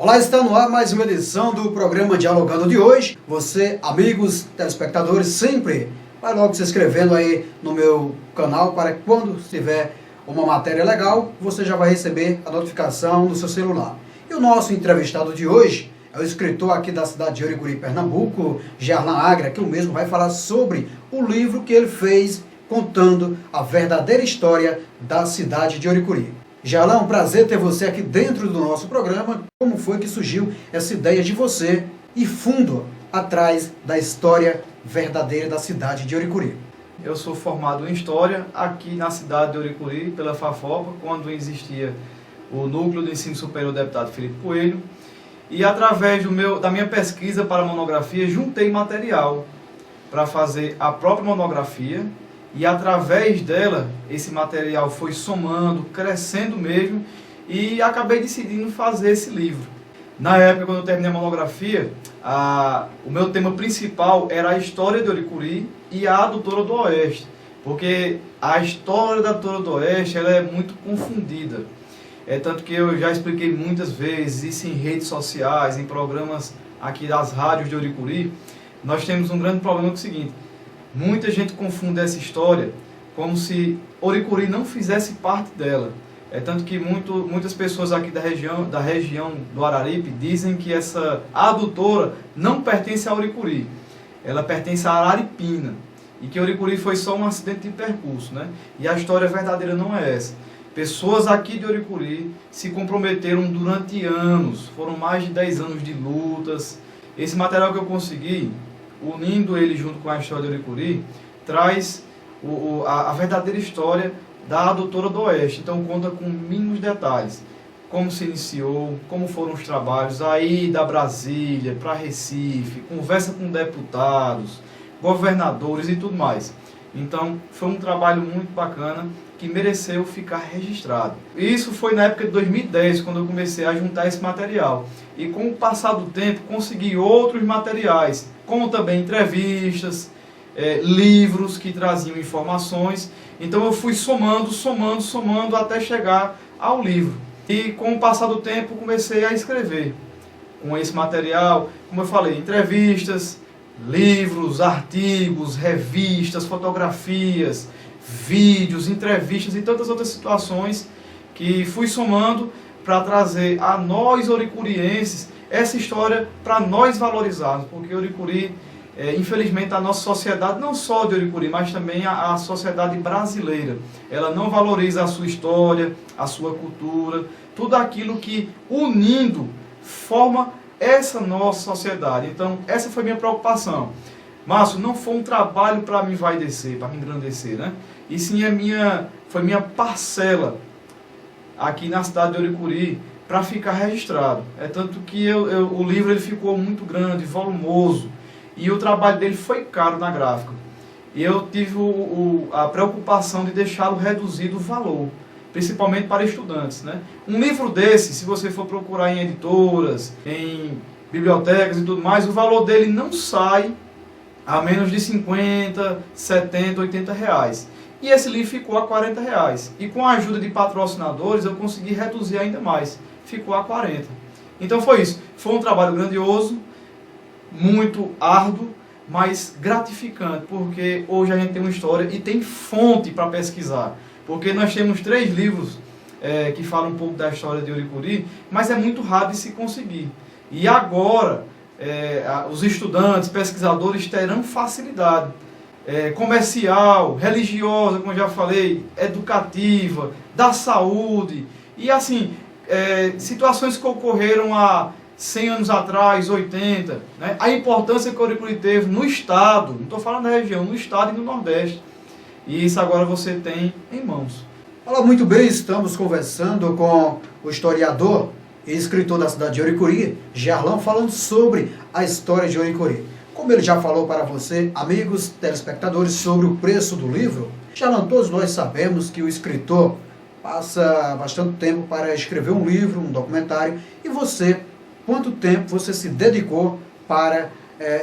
Olá, está no ar mais uma edição do programa Dialogando de hoje. Você, amigos telespectadores, sempre vai logo se inscrevendo aí no meu canal para que quando tiver uma matéria legal, você já vai receber a notificação no seu celular. E o nosso entrevistado de hoje é o escritor aqui da cidade de Oricuri, Pernambuco, Gerlan Agra, que o mesmo vai falar sobre o livro que ele fez contando a verdadeira história da cidade de Oricuri. Gerlan, é um prazer ter você aqui dentro do nosso programa. Como foi que surgiu essa ideia de você e fundo atrás da história verdadeira da cidade de Oricuri? Eu sou formado em História aqui na cidade de Oricuri, pela FAFOPA, quando existia o Núcleo do Ensino Superior do Deputado Felipe Coelho. E através da minha pesquisa para a monografia, juntei material para fazer a própria monografia. E através dela, esse material foi somando, crescendo mesmo, e acabei decidindo fazer esse livro. Na época, quando eu terminei a monografia, o meu tema principal era a história de Oricuri e a adutora do Oeste, porque a história da adutora do Oeste ela é muito confundida. Tanto que eu já expliquei muitas vezes isso em redes sociais, em programas aqui das rádios de Oricuri. Nós temos um grande problema que é o seguinte: muita gente confunde essa história como se Oricuri não fizesse parte dela. Tanto que muitas pessoas aqui da região do Araripe dizem que essa adutora não pertence a Oricuri. Ela pertence a Araripina. E que Oricuri foi só um acidente de percurso, né? E a história verdadeira não é essa. Pessoas aqui de Oricuri se comprometeram durante anos. Foram mais de 10 anos de lutas. Esse material que eu consegui, unindo ele junto com a história de Oricuri, traz a verdadeira história da adutora do Oeste. Então conta com mínimos detalhes, como se iniciou, como foram os trabalhos, a ida a Brasília, para Recife, conversa com deputados, governadores e tudo mais. Então foi um trabalho muito bacana que mereceu ficar registrado. Isso foi na época de 2010, quando eu comecei a juntar esse material. E com o passar do tempo, consegui outros materiais, como também entrevistas, livros que traziam informações. Então eu fui somando até chegar ao livro. E com o passar do tempo, comecei a escrever com esse material, como eu falei, entrevistas, livros, artigos, revistas, fotografias, vídeos, entrevistas e tantas outras situações que fui somando para trazer a nós oricurienses essa história para nós valorizarmos, porque Oricuri, infelizmente a nossa sociedade, não só de Oricuri, mas também a sociedade brasileira, ela não valoriza a sua história, a sua cultura, tudo aquilo que unindo forma essa nossa sociedade. Então essa foi minha preocupação. Márcio, não foi um trabalho para me envaidecer, para me engrandecer, né? E sim foi minha parcela aqui na cidade de Oricuri para ficar registrado. Tanto que o livro ele ficou muito grande, volumoso, e o trabalho dele foi caro na gráfica. E eu tive a preocupação de deixá-lo reduzido o valor, principalmente para estudantes, né? Um livro desse, se você for procurar em editoras, em bibliotecas e tudo mais, o valor dele não sai a menos de 50, 70, 80 reais. E esse livro ficou a 40 reais. E com a ajuda de patrocinadores eu consegui reduzir ainda mais. Ficou a 40. Então foi isso. Foi um trabalho grandioso, muito árduo, mas gratificante, porque hoje a gente tem uma história e tem fonte para pesquisar. Porque nós temos 3 livros que falam um pouco da história de Oricuri, mas é muito raro de se conseguir. E agora os estudantes, pesquisadores terão facilidade comercial, religiosa, como eu já falei, educativa, da saúde, e assim, situações que ocorreram há 100 anos atrás, 80, né? A importância que Oricuri teve no estado, não estou falando da região, no estado e no Nordeste, e isso agora você tem em mãos. Olá, muito bem, estamos conversando com o historiador e escritor da cidade de Oricuri, Gerlan, falando sobre a história de Oricuri. Como ele já falou para você, amigos telespectadores, sobre o preço do livro, Gerlan, todos nós sabemos que o escritor passa bastante tempo para escrever um livro, um documentário, e você, quanto tempo você se dedicou para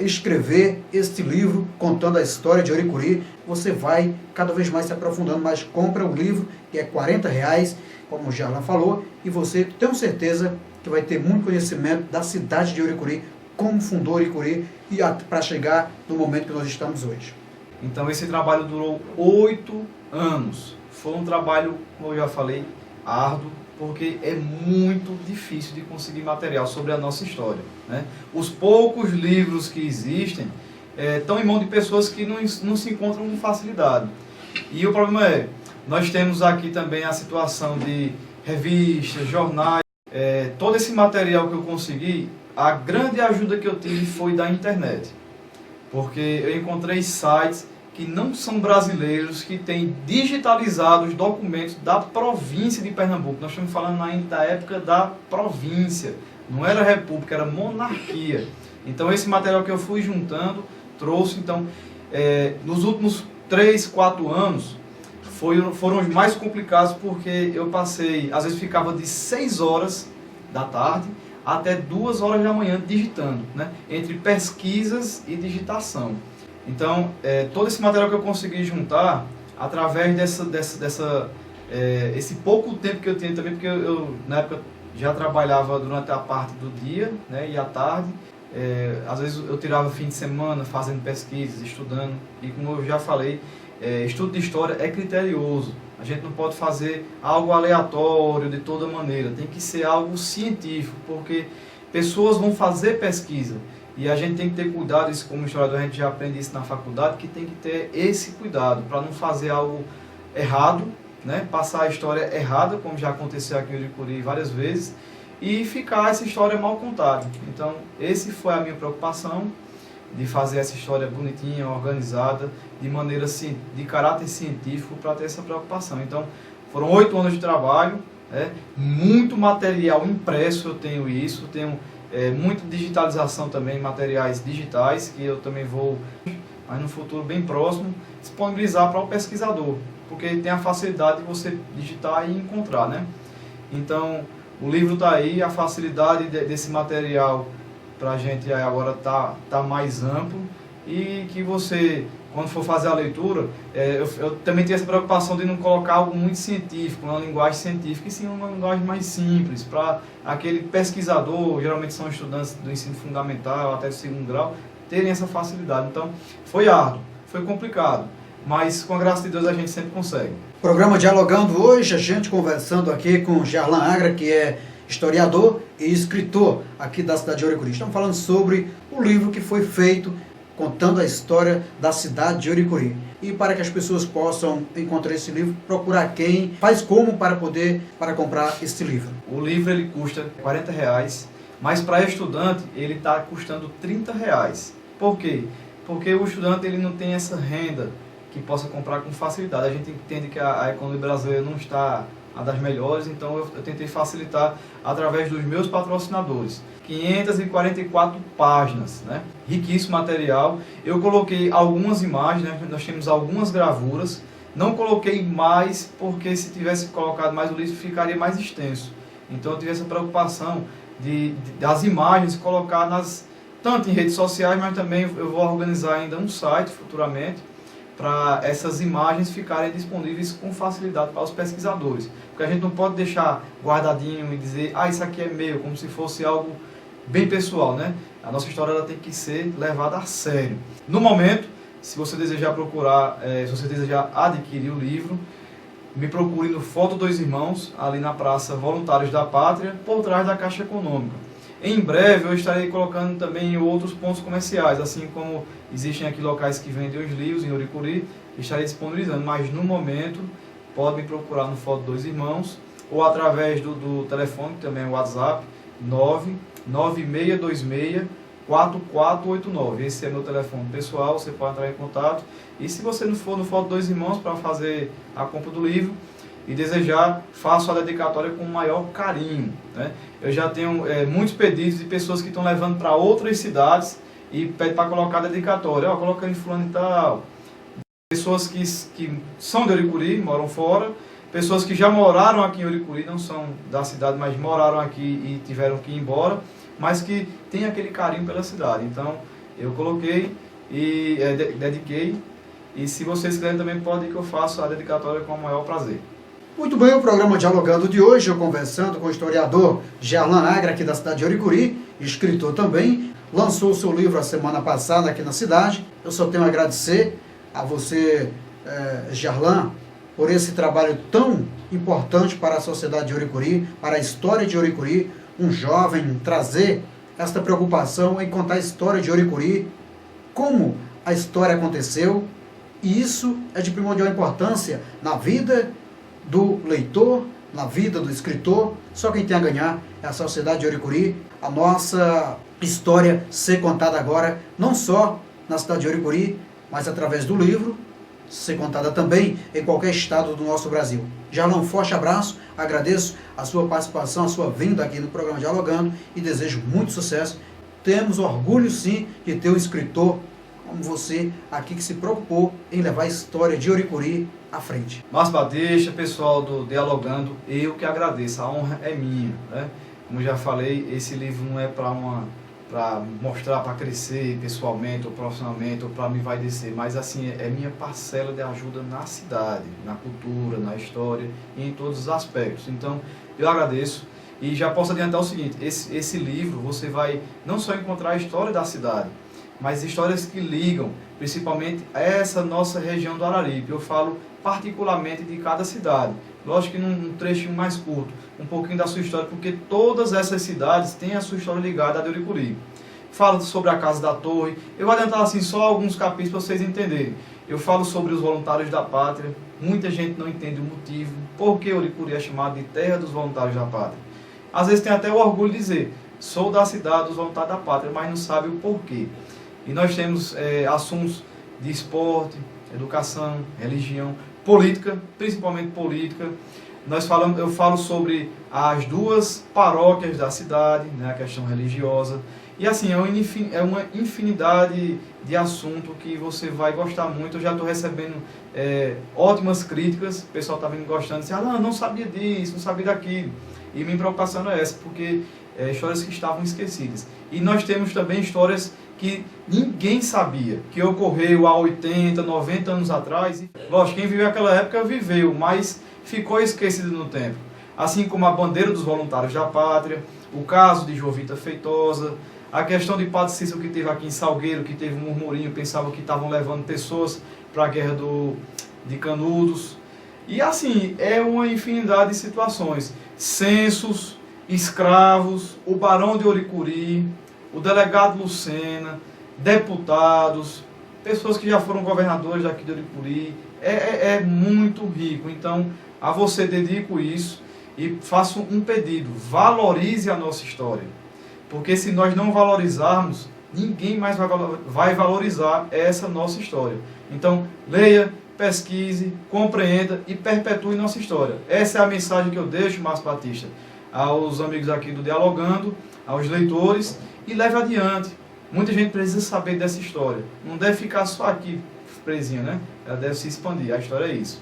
escrever este livro contando a história de Oricuri. Você vai cada vez mais se aprofundando, mas compra o livro, que é R$40, como o Jarlan falou, e você tem certeza que vai ter muito conhecimento da cidade de Oricuri, como fundou Oricuri, e para chegar no momento que nós estamos hoje. Então esse trabalho durou 8 anos. Foi um trabalho, como eu já falei, árduo, porque é muito difícil de conseguir material sobre a nossa história, né? Os poucos livros que existem estão em mão de pessoas que não se encontram com facilidade. E o problema é, nós temos aqui também a situação de revistas, jornais, todo esse material que eu consegui, a grande ajuda que eu tive foi da internet. Porque eu encontrei sites que não são brasileiros, que têm digitalizado os documentos da província de Pernambuco. Nós estamos falando ainda da época da província. Não era república, era monarquia. Então esse material que eu fui juntando, trouxe, então, nos últimos 3, 4 anos, foram os mais complicados, porque eu passei, às vezes ficava de 6 horas da tarde até 2 horas da manhã digitando, né? Entre pesquisas e digitação. Então, todo esse material que eu consegui juntar, através esse pouco tempo que eu tinha também, porque eu na época já trabalhava durante a parte do dia, né, e à tarde, às vezes eu tirava fim de semana fazendo pesquisas, estudando, e como eu já falei, estudo de história é criterioso. A gente não pode fazer algo aleatório de toda maneira, tem que ser algo científico, porque pessoas vão fazer pesquisa e a gente tem que ter cuidado, isso como historiador a gente já aprende isso na faculdade, que tem que ter esse cuidado para não fazer algo errado, né? Passar a história errada, como já aconteceu aqui em Oricuri várias vezes, e ficar essa história mal contada. Então, essa foi a minha preocupação, de fazer essa história bonitinha, organizada, de maneira de caráter científico, para ter essa preocupação. Então, foram 8 anos de trabalho, muito material impresso, eu tenho isso, tenho muita digitalização também, materiais digitais, que eu também vou, mas no futuro bem próximo, disponibilizar para o pesquisador, porque tem a facilidade de você digitar e encontrar, né? Então, o livro está aí, a facilidade desse material para a gente agora tá mais amplo, e que você, quando for fazer a leitura, eu também tenho essa preocupação de não colocar algo muito científico, uma linguagem científica, e sim uma linguagem mais simples, para aquele pesquisador, geralmente são estudantes do ensino fundamental até do 2º grau, terem essa facilidade. Então, foi árduo, foi complicado, mas com a graça de Deus a gente sempre consegue. Programa Dialogando hoje, a gente conversando aqui com Jarlan Agra, que é historiador e escritor aqui da cidade de Oricuri. Estamos falando sobre o livro que foi feito contando a história da cidade de Oricuri. E para que as pessoas possam encontrar esse livro, procurar quem, faz como para comprar esse livro. O livro ele custa R$40, mas para estudante ele está custando R$30. Por quê? Porque o estudante ele não tem essa renda que possa comprar com facilidade. A gente entende que a economia brasileira não está a das melhores, então eu tentei facilitar através dos meus patrocinadores. 544 páginas, né? Riquíssimo material. Eu coloquei algumas imagens, né? Nós temos algumas gravuras. Não coloquei mais, porque se tivesse colocado mais o livro ficaria mais extenso. Então eu tive essa preocupação das imagens colocar tanto em redes sociais, mas também eu vou organizar ainda um site futuramente, para essas imagens ficarem disponíveis com facilidade para os pesquisadores. Porque a gente não pode deixar guardadinho e dizer, isso aqui é meu, como se fosse algo bem pessoal, né? A nossa história ela tem que ser levada a sério. No momento, se você desejar procurar, se você desejar adquirir o livro, me procure no Foto Dois Irmãos, ali na Praça Voluntários da Pátria, por trás da Caixa Econômica. Em breve eu estarei colocando também em outros pontos comerciais, assim como existem aqui locais que vendem os livros em Oricuri, estarei disponibilizando, mas no momento pode me procurar no Foto Dois Irmãos ou através do telefone, que também é o WhatsApp, 99626-4489. Esse é meu telefone pessoal, você pode entrar em contato. E se você não for no Foto Dois Irmãos para fazer a compra do livro e desejar, faço a dedicatória com o maior carinho, né? Eu já tenho muitos pedidos de pessoas que estão levando para outras cidades e pedem para colocar a dedicatória, coloca em fulano e tal. Pessoas que são de Oricuri, moram fora, pessoas que já moraram aqui em Oricuri, não são da cidade, mas moraram aqui e tiveram que ir embora, mas que têm aquele carinho pela cidade. Então, Eu coloquei e dediquei, e se vocês quiserem também podem que eu faça a dedicatória com o maior prazer. Muito bem, o programa Dialogando de hoje, eu conversando com o historiador Gerlan Agra, aqui da cidade de Oricuri, escritor também, lançou o seu livro a semana passada aqui na cidade. Eu só tenho a agradecer a você, Gerlan, por esse trabalho tão importante para a sociedade de Oricuri, para a história de Oricuri, um jovem trazer esta preocupação em contar a história de Oricuri, como a história aconteceu, e isso é de primordial importância na vida do leitor, na vida do escritor. Só quem tem a ganhar é a sociedade de Oricuri. A nossa história ser contada agora, não só na cidade de Oricuri, mas através do livro, ser contada também em qualquer estado do nosso Brasil. Gerlan, um forte abraço, agradeço a sua participação, a sua vinda aqui no programa Dialogando e desejo muito sucesso. Temos orgulho sim de ter um escritor como você aqui que se preocupou em levar a história de Oricuri à frente. Márcio Batista, pessoal do Dialogando, eu que agradeço, a honra é minha, né? Como já falei, esse livro não é para mostrar, para crescer pessoalmente ou profissionalmente ou para me envaidecer, mas assim, é minha parcela de ajuda na cidade, na cultura, na história e em todos os aspectos. Então, eu agradeço e já posso adiantar o seguinte, esse livro você vai não só encontrar a história da cidade, mas histórias que ligam, principalmente a essa nossa região do Araripe. Eu falo particularmente de cada cidade, lógico que num trechinho mais curto, um pouquinho da sua história, porque todas essas cidades têm a sua história ligada à de Oricuri. Falo sobre a Casa da Torre, eu vou adiantar assim só alguns capítulos para vocês entenderem. Eu falo sobre os voluntários da pátria, muita gente não entende o motivo, por que Oricuri é chamado de terra dos voluntários da pátria. Às vezes tem até o orgulho de dizer, sou da cidade dos voluntários da pátria, mas não sabe o porquê. E nós temos assuntos de esporte, educação, religião, política, principalmente política. Eu falo sobre as duas paróquias da cidade, né, a questão religiosa. E assim, é uma infinidade de assuntos que você vai gostar muito. Eu já estou recebendo ótimas críticas, o pessoal está vindo gostando, assim, não sabia disso, não sabia daquilo. E minha preocupação é essa, porque histórias que estavam esquecidas. E nós temos também histórias que ninguém sabia, que ocorreu há 80, 90 anos atrás. Lógico, quem viveu aquela época viveu, mas ficou esquecido no tempo. Assim como a bandeira dos voluntários da pátria, o caso de Jovita Feitosa, a questão de Padre Cícero que teve aqui em Salgueiro, que teve um murmurinho, pensavam que estavam levando pessoas para a guerra de Canudos. E assim, é uma infinidade de situações. Censos, escravos, o Barão de Oricuri, o delegado Lucena, deputados, pessoas que já foram governadores daqui de Oricuri. É muito rico. Então, a você dedico isso e faço um pedido: valorize a nossa história. Porque se nós não valorizarmos, ninguém mais vai valorizar essa nossa história. Então, leia, pesquise, compreenda e perpetue nossa história. Essa é a mensagem que eu deixo, Márcio Batista, aos amigos aqui do Dialogando, aos leitores, e leve adiante. Muita gente precisa saber dessa história. Não deve ficar só aqui presinha, né? Ela deve se expandir. A história é isso.